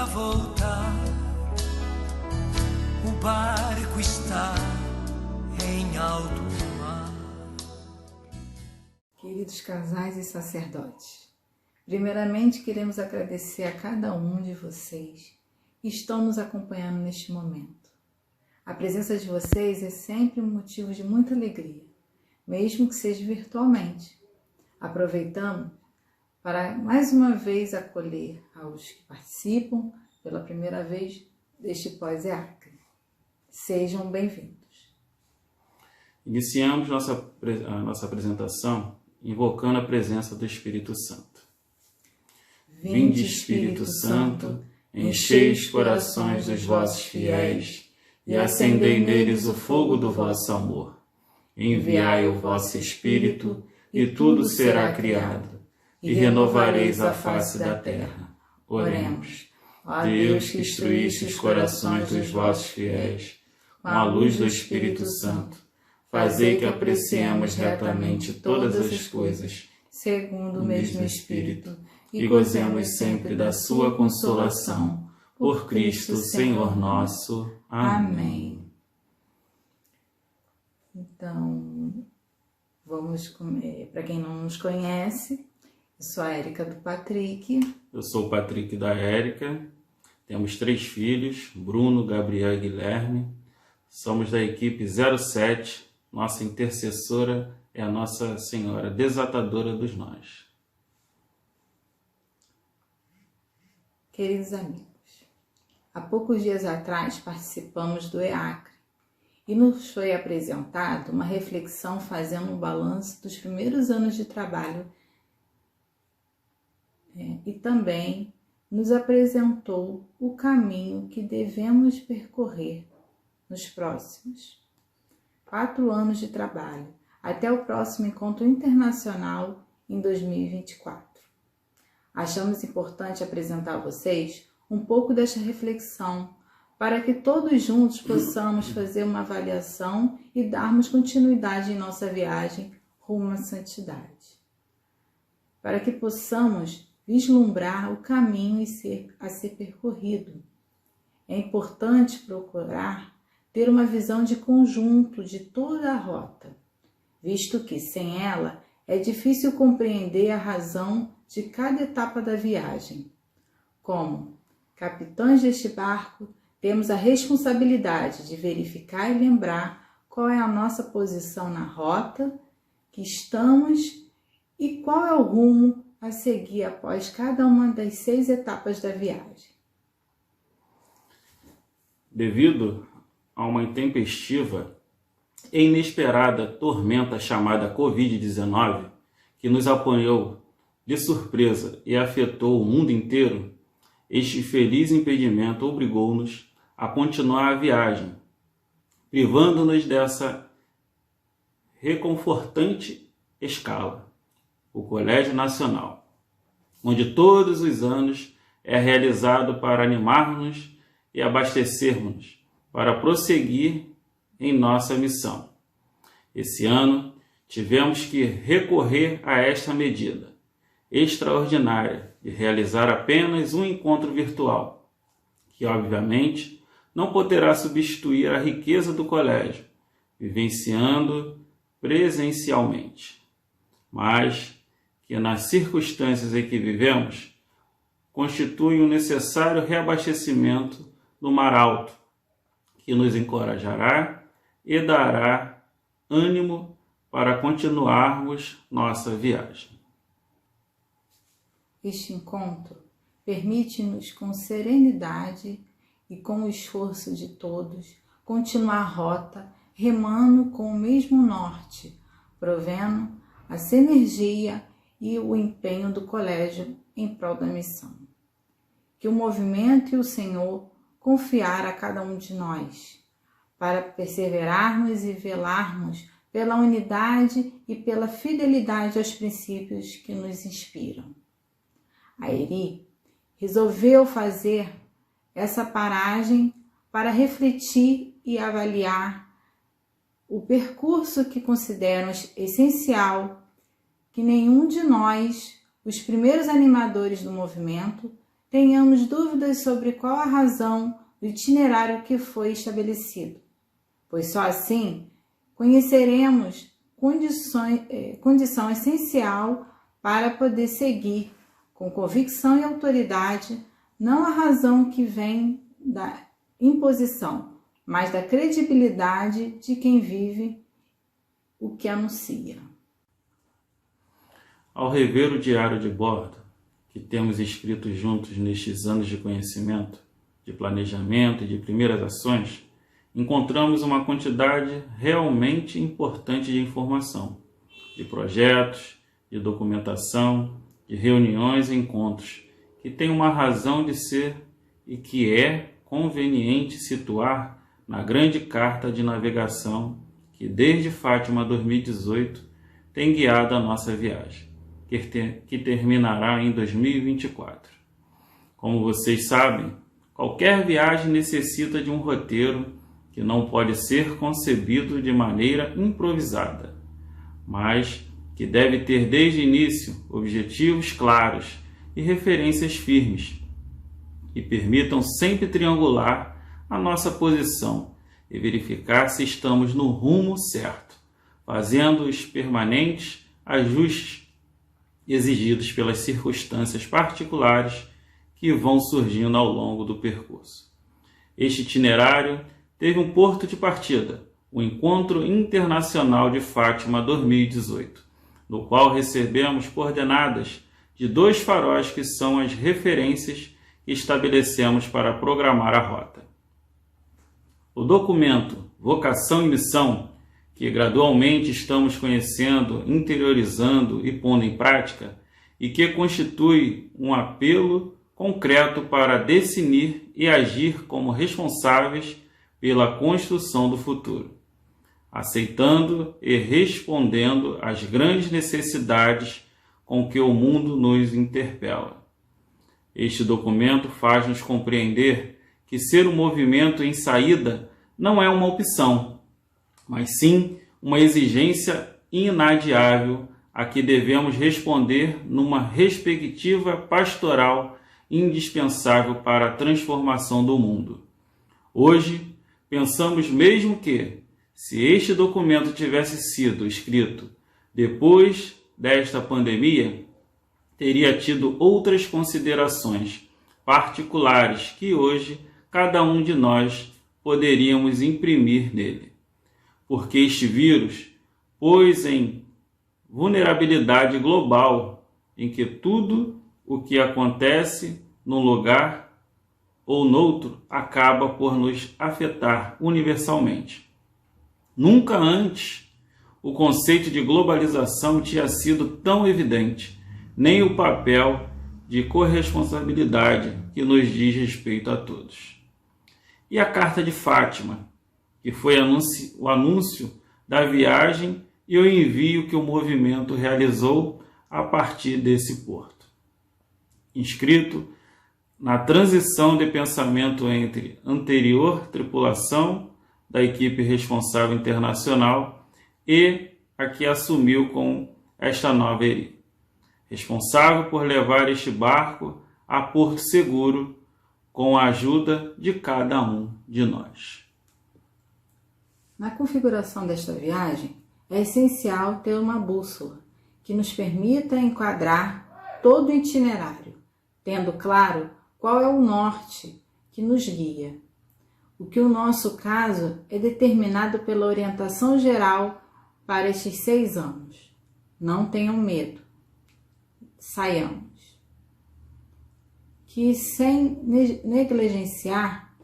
voltar, o barco está em alto mar. Queridos casais e sacerdotes, primeiramente queremos agradecer a cada um de vocês que estão nos acompanhando neste momento. A presença de vocês é sempre um motivo de muita alegria, mesmo que seja virtualmente. Aproveitamos para mais uma vez acolher aos que participam pela primeira vez deste pós-EACRE. Sejam bem-vindos. Iniciamos a nossa apresentação invocando a presença do Espírito Santo. Vinde, Espírito Santo, enchei os corações dos vossos fiéis e acendei neles o fogo do vosso amor. Enviai o vosso Espírito e tudo será criado, e renovareis a face da terra. Oremos. Ó Deus, que instruíste os corações dos vossos fiéis com a luz do Espírito Santo, fazei que apreciemos retamente todas as coisas, segundo o mesmo Espírito, e gozemos sempre da sua consolação. Por Cristo, Senhor nosso. Amém. Então, vamos, para quem não nos conhece, eu sou a Érica do Patrick. Eu sou o Patrick da Érica. Temos 3 filhos, Bruno, Gabriel e Guilherme. Somos da equipe 07. Nossa intercessora é a Nossa Senhora Desatadora dos Nós. Queridos amigos, há poucos dias atrás participamos do EACRE e nos foi apresentada uma reflexão fazendo um balanço dos primeiros anos de trabalho e também nos apresentou o caminho que devemos percorrer nos próximos 4 anos de trabalho, até o próximo encontro internacional em 2024. Achamos importante apresentar a vocês um pouco desta reflexão para que todos juntos possamos fazer uma avaliação e darmos continuidade em nossa viagem rumo à santidade. Para que possamos vislumbrar o caminho a ser percorrido. É importante procurar ter uma visão de conjunto de toda a rota, visto que, sem ela, é difícil compreender a razão de cada etapa da viagem. Como capitães deste barco, temos a responsabilidade de verificar e lembrar qual é a nossa posição na rota que estamos e qual é o rumo a seguir após cada uma das 6 etapas da viagem. Devido a uma intempestiva e inesperada tormenta chamada Covid-19, que nos apanhou de surpresa e afetou o mundo inteiro, este feliz impedimento obrigou-nos a continuar a viagem, privando-nos dessa reconfortante escala, o Colégio Nacional, onde todos os anos é realizado para animar-nos e abastecermos para prosseguir em nossa missão. Esse ano, tivemos que recorrer a esta medida extraordinária de realizar apenas um encontro virtual, que obviamente não poderá substituir a riqueza do colégio, vivenciando presencialmente, mas que nas circunstâncias em que vivemos, constitui um necessário reabastecimento no Mar Alto, que nos encorajará e dará ânimo para continuarmos nossa viagem. Este encontro permite-nos com serenidade e com o esforço de todos continuar a rota remando com o mesmo norte, provendo a sinergia e o empenho do colégio em prol da missão. Que o movimento e o Senhor confiar a cada um de nós, para perseverarmos e velarmos pela unidade e pela fidelidade aos princípios que nos inspiram. A Eri resolveu fazer essa paragem para refletir e avaliar o percurso que consideram essencial que nenhum de nós, os primeiros animadores do movimento, tenhamos dúvidas sobre qual a razão do itinerário que foi estabelecido, pois só assim conheceremos condição essencial para poder seguir com convicção e autoridade, não a razão que vem da imposição, mas da credibilidade de quem vive o que anuncia. Ao rever o diário de bordo que temos escrito juntos nestes anos de conhecimento, de planejamento e de primeiras ações, encontramos uma quantidade realmente importante de informação, de projetos, de documentação, de reuniões e encontros, que tem uma razão de ser e que é conveniente situar na grande carta de navegação que desde Fátima 2018 tem guiado a nossa viagem, que terminará em 2024. Como vocês sabem, qualquer viagem necessita de um roteiro que não pode ser concebido de maneira improvisada, mas que deve ter desde o início objetivos claros e referências firmes, que permitam sempre triangular a nossa posição e verificar se estamos no rumo certo, fazendo os permanentes ajustes exigidos pelas circunstâncias particulares que vão surgindo ao longo do percurso. Este itinerário teve um porto de partida, o Encontro Internacional de Fátima 2018, no qual recebemos coordenadas de 2 faróis que são as referências que estabelecemos para programar a rota. O documento Vocação e Missão, que gradualmente estamos conhecendo, interiorizando e pondo em prática, e que constitui um apelo concreto para definir e agir como responsáveis pela construção do futuro, aceitando e respondendo às grandes necessidades com que o mundo nos interpela. Este documento faz-nos compreender que ser um movimento em saída não é uma opção, mas sim uma exigência inadiável a que devemos responder numa perspectiva pastoral indispensável para a transformação do mundo. Hoje, pensamos mesmo que, se este documento tivesse sido escrito depois desta pandemia, teria tido outras considerações particulares que hoje cada um de nós poderíamos imprimir nele. Porque este vírus pôs em vulnerabilidade global em que tudo o que acontece num lugar ou noutro acaba por nos afetar universalmente. Nunca antes o conceito de globalização tinha sido tão evidente, nem o papel de corresponsabilidade que nos diz respeito a todos. E a Carta de Fátima, que foi o anúncio da viagem e o envio que o movimento realizou a partir desse porto. Inscrito na transição de pensamento entre anterior tripulação da equipe responsável internacional e a que assumiu com esta nova ERI, responsável por levar este barco a porto seguro com a ajuda de cada um de nós. Na configuração desta viagem, é essencial ter uma bússola que nos permita enquadrar todo o itinerário, tendo claro qual é o norte que nos guia. O que no nosso caso é determinado pela orientação geral para estes 6 anos. Não tenham medo. Saiamos. Que sem negligenciar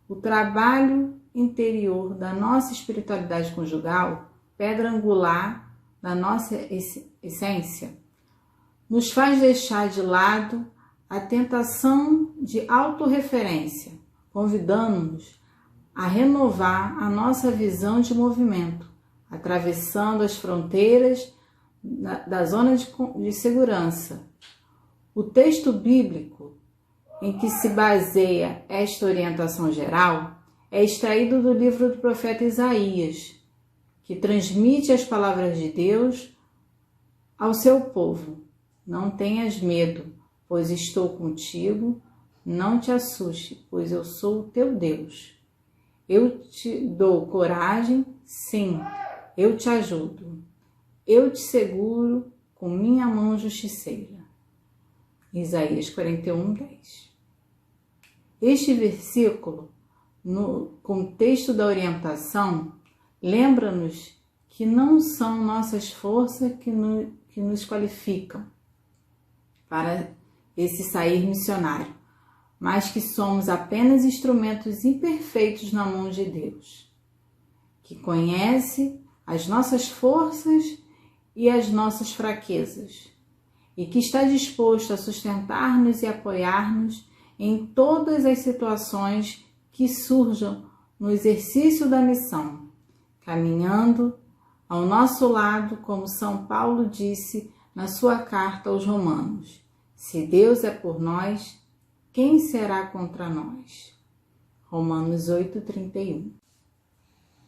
o trabalho interior da nossa espiritualidade conjugal, pedra angular da nossa essência, nos faz deixar de lado a tentação de autorreferência, convidando-nos a renovar a nossa visão de movimento, atravessando as fronteiras da zona de segurança. O texto bíblico em que se baseia esta orientação geral é extraído do livro do profeta Isaías, que transmite as palavras de Deus ao seu povo. Não tenhas medo, pois estou contigo. Não te assuste, pois eu sou o teu Deus. Eu te dou coragem, sim, eu te ajudo. Eu te seguro com minha mão justiceira. Isaías 41:10. Este versículo, no contexto da orientação, lembra-nos que não são nossas forças que nos qualificam para esse sair missionário, mas que somos apenas instrumentos imperfeitos na mão de Deus, que conhece as nossas forças e as nossas fraquezas, e que está disposto a sustentar-nos e apoiar-nos em todas as situações que surjam no exercício da missão, caminhando ao nosso lado, como São Paulo disse na sua carta aos Romanos: se Deus é por nós, quem será contra nós? Romanos 8:31.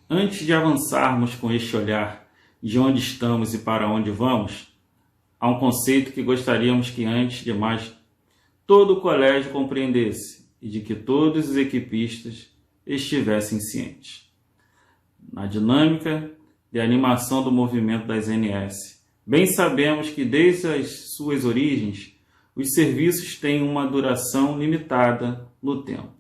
Antes de avançarmos com este olhar de onde estamos e para onde vamos, há um conceito que gostaríamos que, antes de mais, todo o colégio compreendesse e de que todos os equipistas estivessem cientes. Na dinâmica de animação do movimento das NS, bem sabemos que desde as suas origens, os serviços têm uma duração limitada no tempo.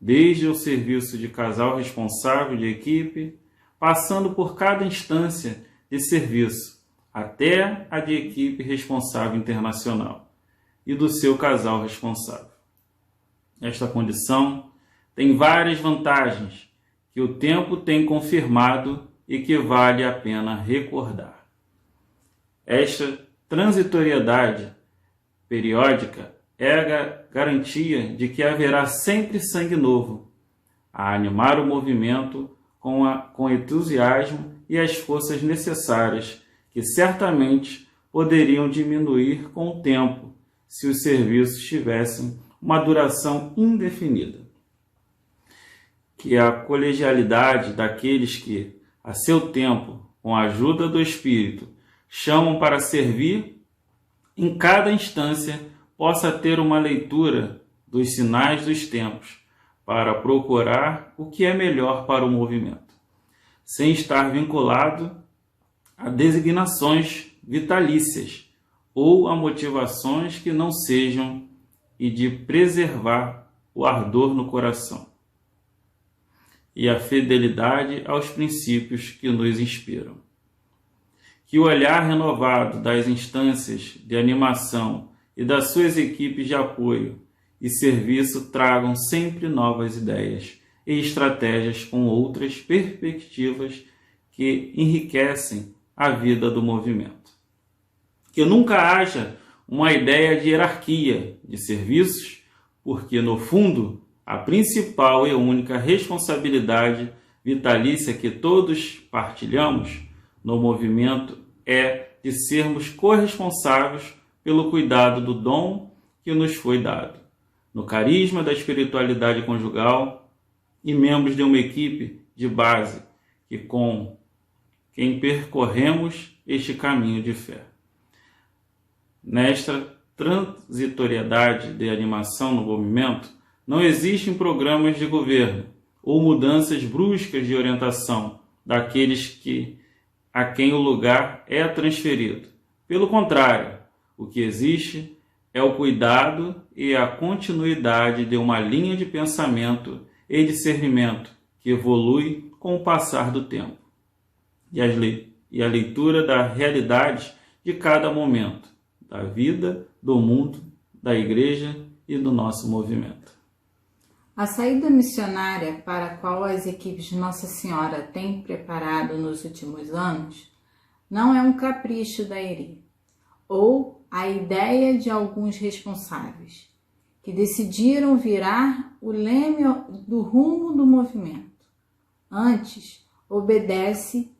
Desde o serviço de casal responsável de equipe, passando por cada instância de serviço, até a de equipe responsável internacional e do seu casal responsável. Esta condição tem várias vantagens que o tempo tem confirmado e que vale a pena recordar. Esta transitoriedade periódica é a garantia de que haverá sempre sangue novo a animar o movimento com entusiasmo e as forças necessárias que certamente poderiam diminuir com o tempo se os serviços tivessem uma duração indefinida. Que a colegialidade daqueles que, a seu tempo, com a ajuda do Espírito, chamam para servir, em cada instância possa ter uma leitura dos sinais dos tempos para procurar o que é melhor para o movimento, sem estar vinculado a designações vitalícias ou a motivações que não sejam, e de preservar o ardor no coração e a fidelidade aos princípios que nos inspiram. Que o olhar renovado das instâncias de animação e das suas equipes de apoio e serviço tragam sempre novas ideias e estratégias com outras perspectivas que enriquecem a vida do movimento. Que nunca haja uma ideia de hierarquia de serviços, porque, no fundo, a principal e única responsabilidade vitalícia que todos partilhamos no movimento é de sermos corresponsáveis pelo cuidado do dom que nos foi dado, no carisma da espiritualidade conjugal e membros de uma equipe de base que com quem percorremos este caminho de fé. Nesta transitoriedade de animação no movimento, não existem programas de governo ou mudanças bruscas de orientação daqueles a quem o lugar é transferido. Pelo contrário, o que existe é o cuidado e a continuidade de uma linha de pensamento e discernimento que evolui com o passar do tempo e a leitura da realidade de cada momento, da vida, do mundo, da igreja e do nosso movimento. A saída missionária para a qual as equipes de Nossa Senhora têm preparado nos últimos anos não é um capricho da ERI, ou a ideia de alguns responsáveis, que decidiram virar o leme do rumo do movimento. Antes, obedece,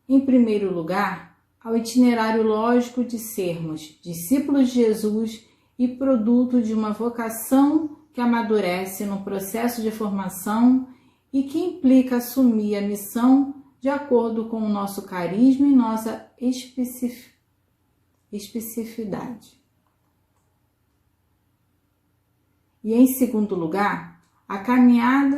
em primeiro lugar, ao itinerário lógico de sermos discípulos de Jesus e produto de uma vocação que amadurece no processo de formação e que implica assumir a missão de acordo com o nosso carisma e nossa especificidade. E em segundo lugar, a caminhar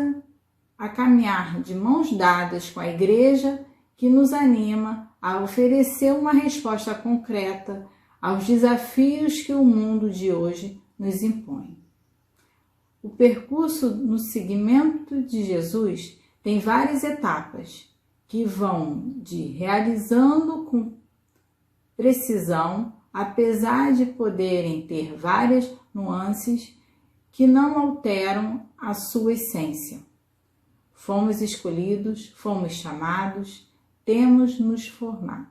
de mãos dadas com a igreja que nos anima a oferecer uma resposta concreta aos desafios que o mundo de hoje nos impõe. O percurso no seguimento de Jesus tem várias etapas que vão de realizando com precisão, apesar de poderem ter várias nuances que não alteram a sua essência. Fomos escolhidos, fomos chamados, temos nos formado.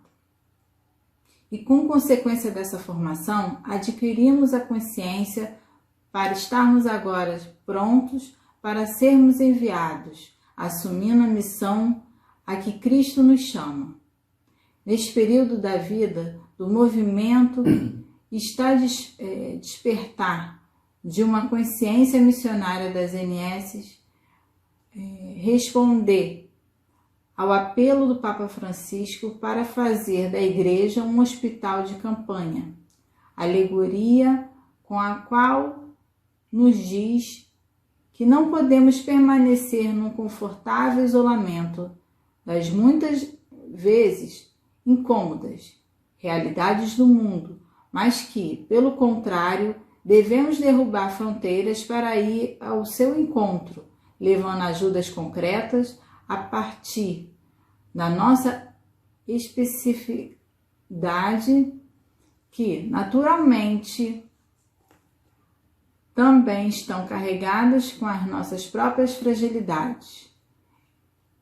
E com consequência dessa formação, adquirimos a consciência para estarmos agora prontos para sermos enviados, assumindo a missão a que Cristo nos chama. Neste período da vida, do movimento, está despertar de uma consciência missionária das NS, responder ao apelo do Papa Francisco para fazer da igreja um hospital de campanha, alegoria com a qual nos diz que não podemos permanecer num confortável isolamento das muitas vezes incômodas realidades do mundo, mas que, pelo contrário, devemos derrubar fronteiras para ir ao seu encontro, levando ajudas concretas a partir da nossa especificidade, que naturalmente também estão carregadas com as nossas próprias fragilidades,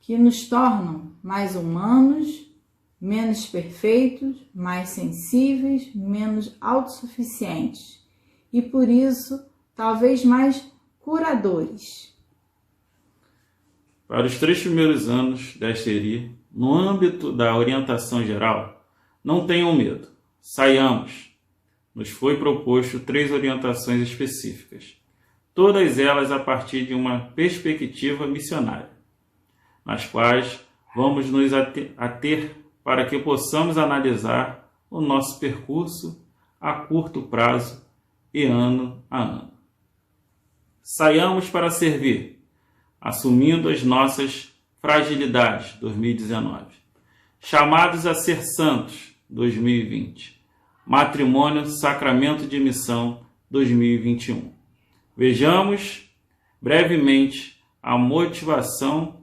que nos tornam mais humanos, menos perfeitos, mais sensíveis, menos autossuficientes e, por isso, talvez mais curadores. Para os 3 primeiros anos da ERI, no âmbito da orientação geral, não tenham medo, saiamos. Nos foi proposto 3 orientações específicas, todas elas a partir de uma perspectiva missionária, nas quais vamos nos ater para que possamos analisar o nosso percurso a curto prazo e ano a ano. Saiamos para servir, assumindo as nossas fragilidades, 2019. Chamados a ser santos, 2020. Matrimônio, Sacramento de Missão, 2021. Vejamos brevemente a motivação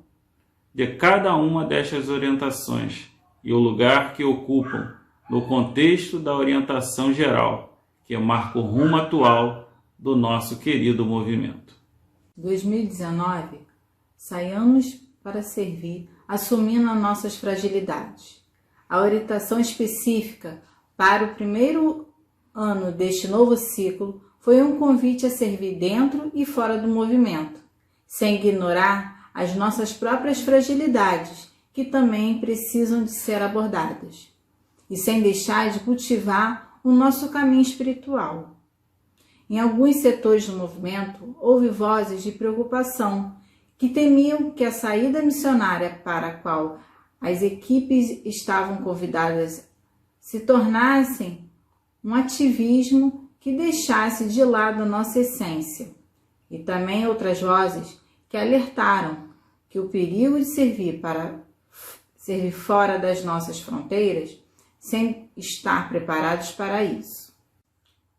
de cada uma destas orientações e o lugar que ocupam no contexto da orientação geral, que marca o rumo atual do nosso querido movimento. 2019, saiamos para servir, assumindo as nossas fragilidades. A orientação específica para o primeiro ano deste novo ciclo foi um convite a servir dentro e fora do movimento, sem ignorar as nossas próprias fragilidades, que também precisam de ser abordadas, e sem deixar de cultivar o nosso caminho espiritual. Em alguns setores do movimento, houve vozes de preocupação que temiam que a saída missionária para a qual as equipes estavam convidadas se tornassem um ativismo que deixasse de lado a nossa essência. E também outras vozes que alertaram que o perigo de servir fora das nossas fronteiras sem estar preparados para isso.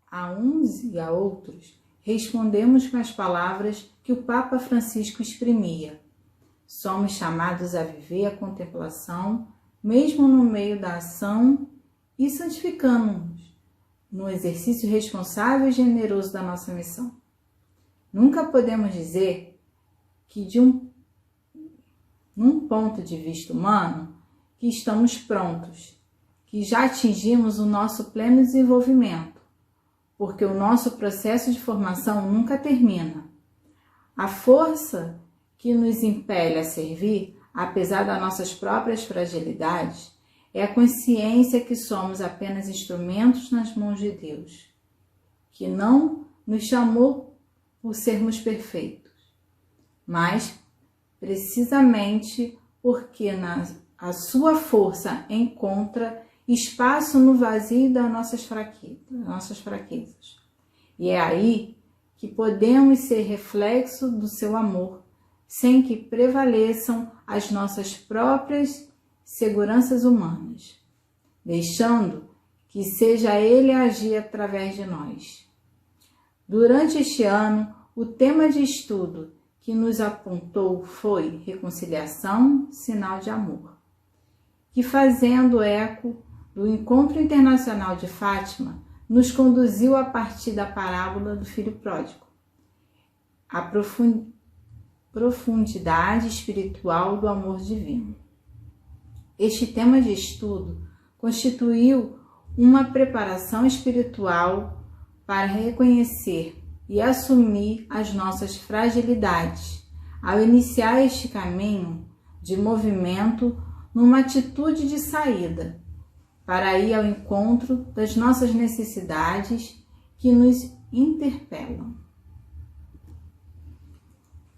A uns e a outros respondemos com as palavras que o Papa Francisco exprimia. Somos chamados a viver a contemplação, mesmo no meio da ação, e santificamos-nos no exercício responsável e generoso da nossa missão. Nunca podemos dizer que, num ponto de vista humano, que estamos prontos, que já atingimos o nosso pleno desenvolvimento, porque o nosso processo de formação nunca termina. A força que nos impele a servir, apesar das nossas próprias fragilidades, é a consciência que somos apenas instrumentos nas mãos de Deus, que não nos chamou por sermos perfeitos, mas precisamente porque a sua força encontra espaço no vazio das nossas fraquezas. E é aí que podemos ser reflexo do seu amor, sem que prevaleçam as nossas próprias seguranças humanas, deixando que seja Ele a agir através de nós. Durante este ano, o tema de estudo que nos apontou foi reconciliação, sinal de amor, que, fazendo eco do Encontro Internacional de Fátima, nos conduziu a partir da parábola do Filho Pródigo, a profundidade espiritual do amor divino. Este tema de estudo constituiu uma preparação espiritual para reconhecer e assumir as nossas fragilidades, ao iniciar este caminho de movimento numa atitude de saída, para ir ao encontro das nossas necessidades que nos interpelam.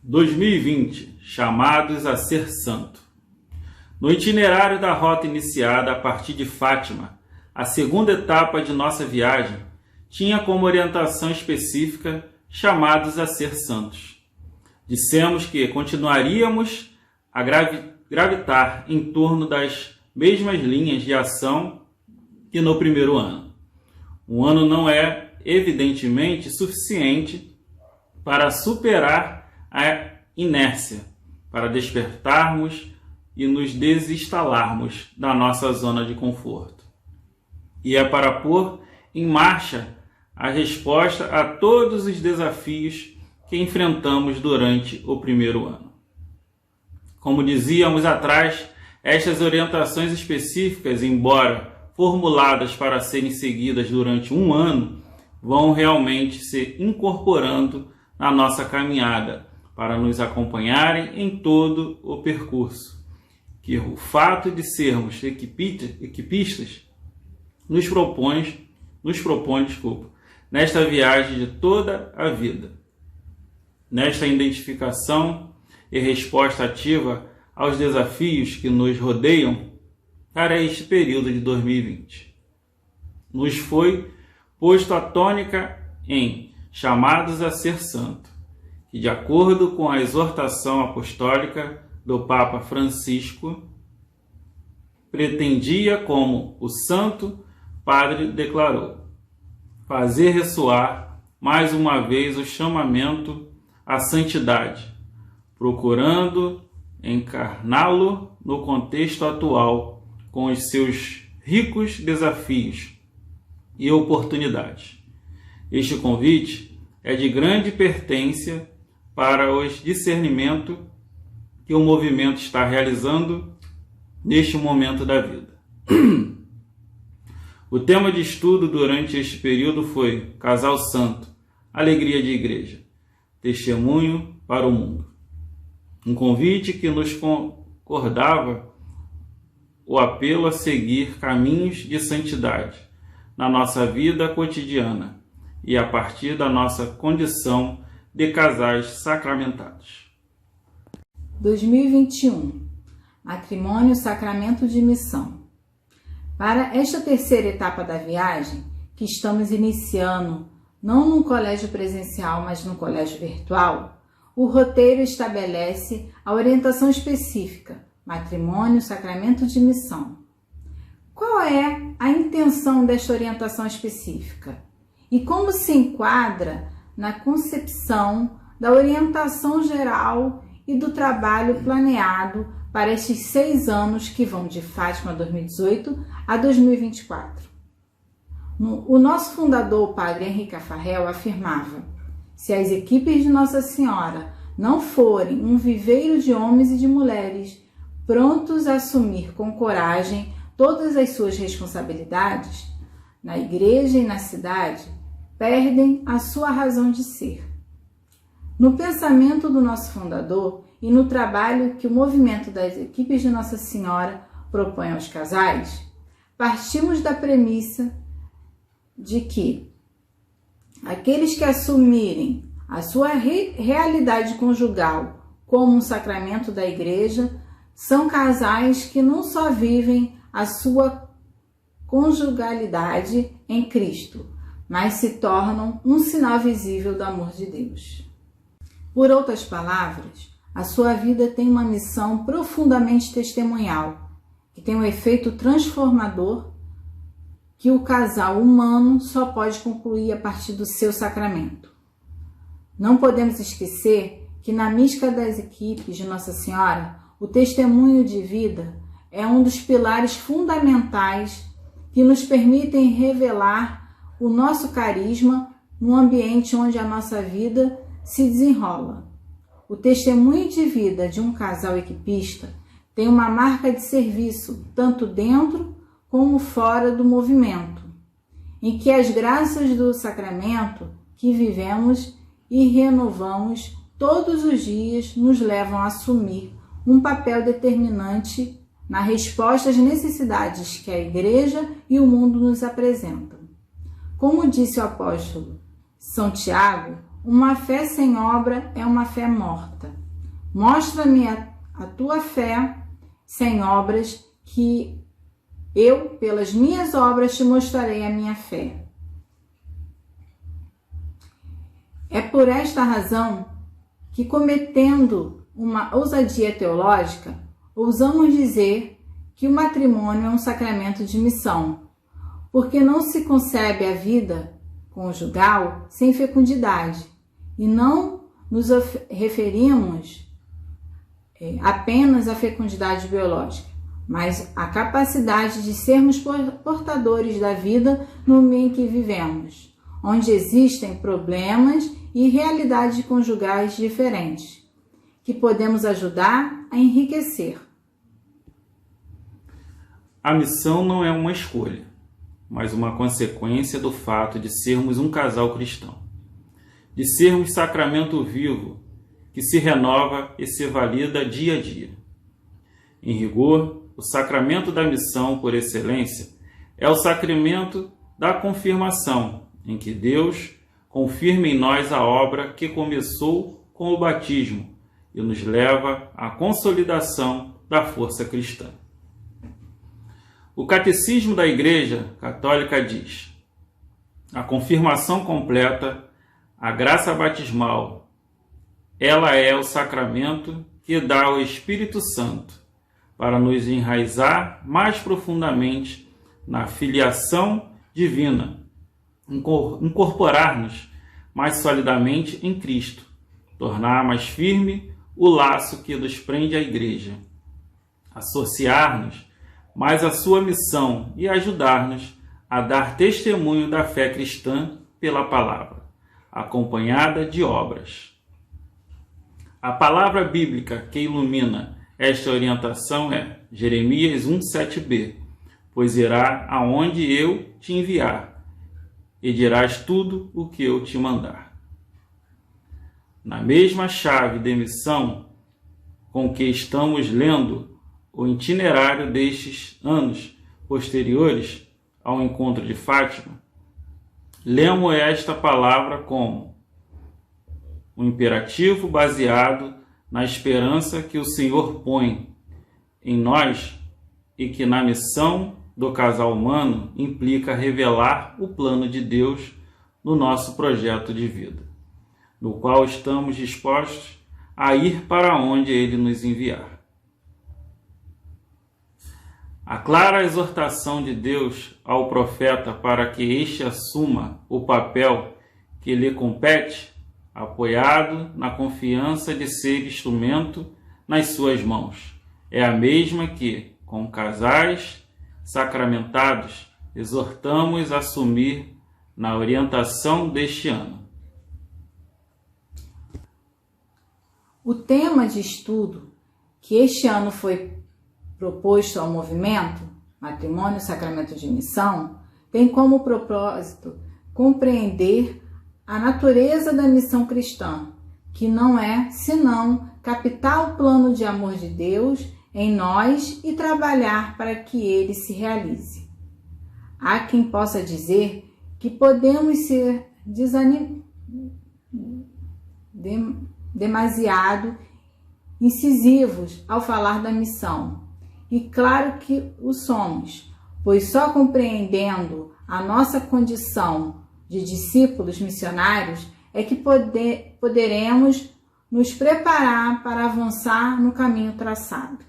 2020, chamados a ser santo. No itinerário da rota iniciada a partir de Fátima, a segunda etapa de nossa viagem tinha como orientação específica chamados a ser santos. Dissemos que continuaríamos a gravitar em torno das mesmas linhas de ação que no primeiro ano. Um ano não é, evidentemente, suficiente para superar a inércia, para despertarmos e nos desinstalarmos da nossa zona de conforto. E é para pôr em marcha a resposta a todos os desafios que enfrentamos durante o primeiro ano. Como dizíamos atrás, estas orientações específicas, embora formuladas para serem seguidas durante um ano, vão realmente se incorporando na nossa caminhada para nos acompanharem em todo o percurso. Que o fato de sermos equipistas nos propõe, nesta viagem de toda a vida, nesta identificação e resposta ativa aos desafios que nos rodeiam para este período de 2020. Nos foi posto a tônica em chamados a ser santo, que, de acordo com a exortação apostólica do Papa Francisco, pretendia, como o Santo Padre declarou, fazer ressoar mais uma vez o chamamento à santidade, procurando encarná-lo no contexto atual com os seus ricos desafios e oportunidades. Este convite é de grande pertência para o discernimento que o movimento está realizando neste momento da vida. O tema de estudo durante este período foi Casal Santo, Alegria de Igreja, Testemunho para o Mundo. Um convite que nos concordava o apelo a seguir caminhos de santidade na nossa vida cotidiana e a partir da nossa condição de casais sacramentados. 2021. Matrimônio, Sacramento de Missão. Para esta terceira etapa da viagem, que estamos iniciando não num colégio presencial, mas num colégio virtual, o roteiro estabelece a orientação específica, matrimônio, sacramento de missão. Qual é a intenção desta orientação específica? E como se enquadra na concepção da orientação geral e do trabalho planeado para estes 6 anos que vão de Fátima 2018 a 2024? O nosso fundador, o padre Henrique Afarrel, afirmava: se as equipes de Nossa Senhora não forem um viveiro de homens e de mulheres prontos a assumir com coragem todas as suas responsabilidades, na igreja e na cidade, perdem a sua razão de ser. No pensamento do nosso fundador e no trabalho que o movimento das equipes de Nossa Senhora propõe aos casais, partimos da premissa de que aqueles que assumirem a sua realidade conjugal como um sacramento da igreja são casais que não só vivem a sua conjugalidade em Cristo, mas se tornam um sinal visível do amor de Deus. Por outras palavras, a sua vida tem uma missão profundamente testemunhal, que tem um efeito transformador que o casal humano só pode concluir a partir do seu sacramento. Não podemos esquecer que na mística das equipes de Nossa Senhora, o testemunho de vida é um dos pilares fundamentais que nos permitem revelar o nosso carisma no ambiente onde a nossa vida se desenrola. O testemunho de vida de um casal equipista tem uma marca de serviço, tanto dentro como fora do movimento, em que as graças do sacramento que vivemos e renovamos todos os dias nos levam a assumir um papel determinante na resposta às necessidades que a Igreja e o mundo nos apresentam. Como disse o apóstolo São Tiago, uma fé sem obra é uma fé morta. Mostra-me a tua fé sem obras, que eu, pelas minhas obras, te mostrarei a minha fé. É por esta razão que, cometendo uma ousadia teológica, ousamos dizer que o matrimônio é um sacramento de missão, porque não se concebe a vida conjugal sem fecundidade, e não nos referimos apenas à fecundidade biológica, mas à capacidade de sermos portadores da vida no meio em que vivemos, onde existem problemas e realidades conjugais diferentes, que podemos ajudar a enriquecer. A missão não é uma escolha, mas uma consequência do fato de sermos um casal cristão, de sermos sacramento vivo que se renova e se valida dia a dia. Em rigor, o sacramento da missão por excelência é o sacramento da confirmação, em que Deus confirma em nós a obra que começou com o batismo e nos leva à consolidação da força cristã. O Catecismo da Igreja Católica diz: a confirmação completa, a graça batismal, ela é o sacramento que dá ao Espírito Santo para nos enraizar mais profundamente na filiação divina, incorporar-nos mais solidamente em Cristo, tornar mais firme o laço que nos prende à Igreja, associar-nos mais à sua missão e ajudar-nos a dar testemunho da fé cristã pela palavra, acompanhada de obras. A palavra bíblica que ilumina esta orientação é Jeremias 1:7b, pois irá aonde eu te enviar, e dirás tudo o que eu te mandar. Na mesma chave de missão com que estamos lendo o itinerário destes anos posteriores ao encontro de Fátima, lemos esta palavra como um imperativo baseado na esperança que o Senhor põe em nós e que na missão do casal humano implica revelar o plano de Deus no nosso projeto de vida, no qual estamos dispostos a ir para onde Ele nos enviar. A clara exortação de Deus ao profeta para que este assuma o papel que lhe compete, apoiado na confiança de ser instrumento nas suas mãos, é a mesma que, com casais sacramentados, exortamos a assumir na orientação deste ano. O tema de estudo que este ano foi proposto ao movimento Matrimônio Sacramento de Missão tem como propósito compreender a natureza da missão cristã, que não é senão captar o plano de amor de Deus em nós e trabalhar para que ele se realize. Há quem possa dizer que podemos ser demasiado incisivos ao falar da missão. E claro que o somos, pois só compreendendo a nossa condição de discípulos missionários é que poderemos nos preparar para avançar no caminho traçado.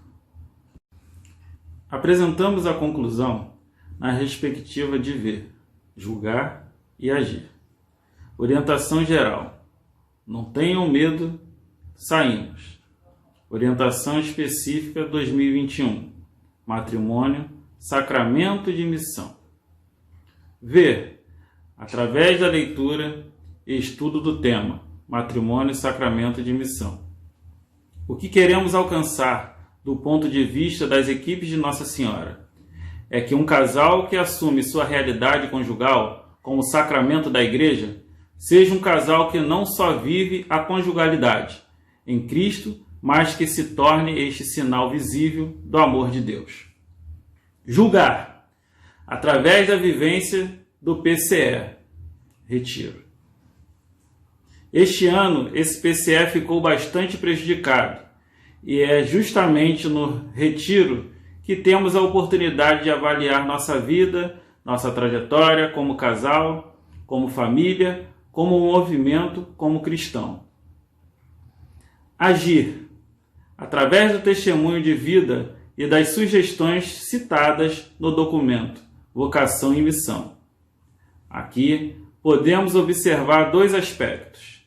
Apresentamos a conclusão na perspectiva de ver, julgar e agir. Orientação geral. Não tenham medo, saímos. Orientação específica 2021. Matrimônio, sacramento de missão. Ver, através da leitura e estudo do tema, matrimônio e sacramento de missão. O que queremos alcançar do ponto de vista das equipes de Nossa Senhora é que um casal que assume sua realidade conjugal como sacramento da Igreja seja um casal que não só vive a conjugalidade em Cristo, mas que se torne este sinal visível do amor de Deus. Julgar, através da vivência do PCE, Retiro. Este ano, esse PCE ficou bastante prejudicado e é justamente no Retiro que temos a oportunidade de avaliar nossa vida, nossa trajetória como casal, como família, como movimento, como cristão. Agir, através do testemunho de vida e das sugestões citadas no documento Vocação e Missão. Aqui podemos observar dois aspectos.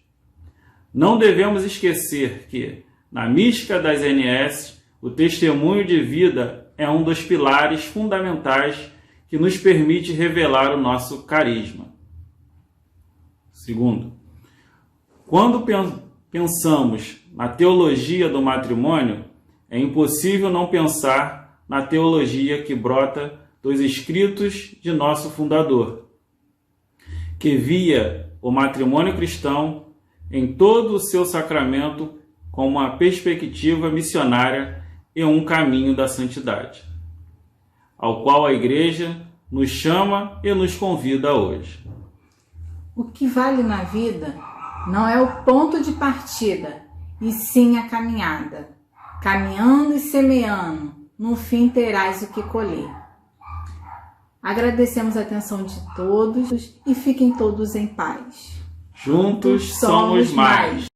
Não devemos esquecer que, na mística das NS, o testemunho de vida é um dos pilares fundamentais que nos permite revelar o nosso carisma. Segundo, quando pensamos na teologia do matrimônio, é impossível não pensar na teologia que brota dos escritos de nosso fundador, que via o matrimônio cristão em todo o seu sacramento com uma perspectiva missionária e um caminho da santidade, ao qual a Igreja nos chama e nos convida hoje. O que vale na vida não é o ponto de partida, e sim a caminhada. Caminhando e semeando, no fim terás o que colher. Agradecemos a atenção de todos e fiquem todos em paz. Juntos somos mais.